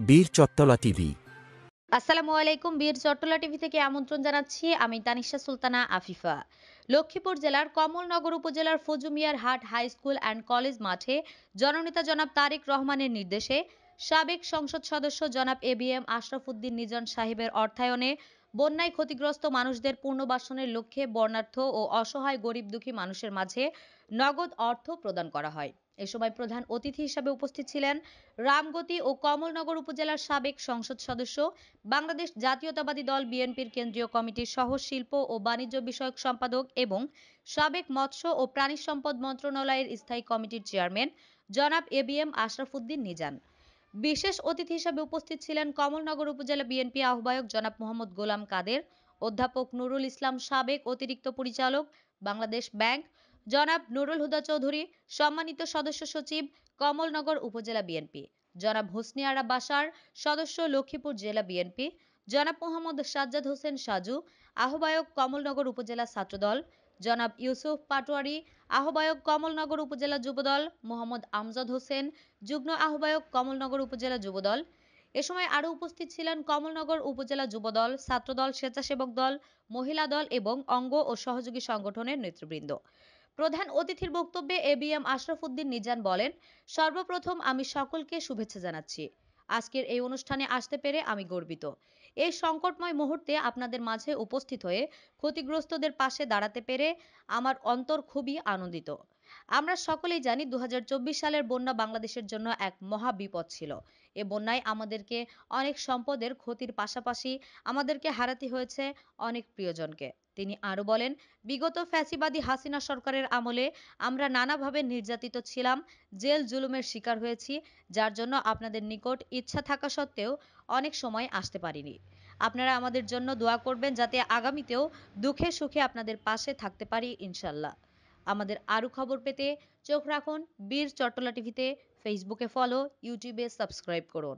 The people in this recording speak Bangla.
বীর চট্টলা টিভি। আসসালামু আলাইকুম। বীর চট্টলা টিভি থেকে আমন্ত্রণ জানাচ্ছি। আমি তানিশা সুলতানা আফিফা। লক্ষ্মীপুর জেলার কমলনগর উপজেলার ফজুমিয়ার হাট হাই স্কুল অ্যান্ড কলেজ মাঠে জননেতা জনাব তারেক রহমানের নির্দেশে সাবেক সংসদ সদস্য জনাব এবিএম আশরাফ উদ্দিন নিজান সাহেবের অর্থায়নে বন্যায় ক্ষতিগ্রস্ত মানুষদের পুনর্বাসনের লক্ষ্যে বর্ণাঢ্য ও অসহায় গরিব দুঃখী মানুষের মাঝে নগদ অর্থ প্রদান করা হয়। এ সময় প্রধান অতিথি হিসেবে উপস্থিত ছিলেন রামগতি ও কমলনগর উপজেলার সাবেক সংসদ সদস্য, বাংলাদেশ জাতীয়তাবাদী দল বিএনপির কেন্দ্রীয় কমিটির সহ শিল্প ও বাণিজ্য বিষয়ক সম্পাদক এবং সাবেক মৎস্য ও প্রাণী সম্পদ মন্ত্রণালয়ের স্থায়ী কমিটির চেয়ারম্যান জনাব এবিএম আশরাফ উদ্দিন নিজান। বিশেষ অতিথি হিসেবে উপস্থিত ছিলেন কমলনগর উপজেলা বিএনপি আহ্বায়ক জনাব মোহাম্মদ গোলাম কাদের, অধ্যাপক নুরুল ইসলাম সাবেক অতিরিক্ত পরিচালক, বাংলাদেশ ব্যাংক, জনাব নুরুল হুদা চৌধুরী, সম্মানিত সদস্য সচিব, কমলনগর উপজেলা বিএনপি, জনাব হোসনি আরা বাশার, সদস্য লক্ষ্মীপুর জেলা বিএনপি, জনাব মোহাম্মদ সাজ্জাদ হোসেন সাজু, আহ্বায়ক কমলনগর উপজেলা ছাত্রদল, জনাব ইউসুফ পাটোয়ারি, আহ্বায়ক কমলনগর উপজেলা যুবদল, মোহাম্মদ আমজাদ হোসেন, যুগ্ম আহ্বায়ক কমলনগর উপজেলা যুবদল। এ সময় আরও উপস্থিত ছিলেন কমলনগর উপজেলা যুবদল, ছাত্রদল, স্বেচ্ছাসেবক দল, মহিলা দল এবং অঙ্গ ও সহযোগী সংগঠনের নেতৃবৃন্দ। প্রধান অতিথির বক্তব্যে এবিএম আশরাফ উদ্দিন নিজান বলেন, সর্বপ্রথম আমি সকলকে শুভেচ্ছা জানাচ্ছি। আজকের এই অনুষ্ঠানে আসতে পেরে আমি গর্বিত। এই সংকটময় মুহূর্তে আপনাদের মাঝে উপস্থিত হয়ে ক্ষতিগ্রস্তদের পাশে দাঁড়াতে পেরে আমার অন্তর খুবই আনন্দিত। আমরা সকলেই জানি ২০২৪ সালের বন্যা বাংলাদেশের জন্য এক মহা বিপদ ছিল। এ বন্যায় আমাদেরকে অনেক সম্পদের ক্ষতির পাশাপাশি আমাদেরকে হারাতে হয়েছে অনেক প্রিয়জনকে। তিনি আরো বলেন, বিগত ফ্যাসিবাদী হাসিনা সরকারের আমলে আমরা নানাভাবে নির্যাতিত ছিলাম, জেল জুলুমের শিকার হয়েছি, যার জন্য আপনাদের নিকট ইচ্ছা থাকা সত্ত্বেও অনেক সময় আসতে পারিনি। আপনারা আমাদের জন্য দোয়া করবেন যাতে আগামীতেও দুঃখে সুখে আপনাদের পাশে থাকতে পারি ইনশাল্লাহ। আমাদের আরও খবর পেতে চোখ রাখুন বীর চট্টলা টিভিতে, ফেসবুকে ফলো, ইউটিউবে সাবস্ক্রাইব করুন।